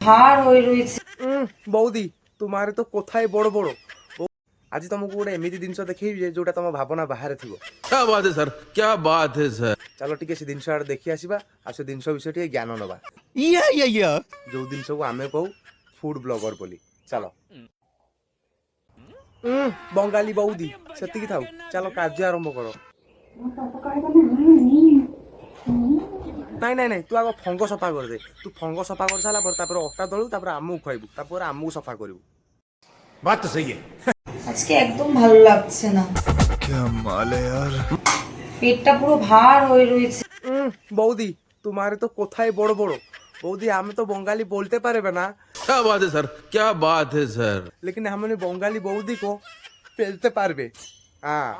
ভার হয়ে রয়েছে। বৌদি তোমার তো কোথায় বড় বড় আজ তোমাকে গোটে এমিতি জিনিস দেখেবি যে ଯୋଉଟା ତମ ଭାବନା ବାହାରେ ଥିବ। क्या बात है सर, क्या बात है सर। ଚାଲ ଟିକେ ସେ ଜିନିଷ ଆଡେ ଦେଖି ଆସିବା ଆଉ ସେ ଜିନିଷ ବିଷୟରେ ଟିକେ ଜ୍ଞାନ ନେବା। ଯୋଉ ଜିନିଷକୁ ଆମେ କହୁ ଫୁଡ ବ୍ଲଗର ବୋଲି। ଚାଲ। ବଙ୍ଗାଳୀ ବୌଦି ସେତିକି ଥାଉ, ଚାଲ କାର୍ଯ୍ୟ ଆରମ୍ଭ କର। ନାଇଁ ନାଇଁ ନାଇଁ, ତୁ ଆଗ ଫଙ୍ଗ ସଫା କରିଦେ। ତୁ ଫଙ୍ଗ ସଫା କରିସାରିଲା ପରେ ତାପରେ ଅଟା ଦଳୁ, ତାପରେ ଆମକୁ ଖୁଆଇବୁ, ତାପରେ ଆମକୁ ସଫା କରିବୁ। बात तो सही है। আজকে একদম ভালো লাগছে না, क्या माल है यार। পেটটা পুরো ভার হয়ে রয়েছে। বৌদি তোমার তো কোথায় বড় বড় বৌদি, আমি তো বঙ্গালী বলতে পারবে না, क्या बात है सर, क्या बात है सर। लेकिन हमने बंगाली बौदी को पेलते पारबे। हाँ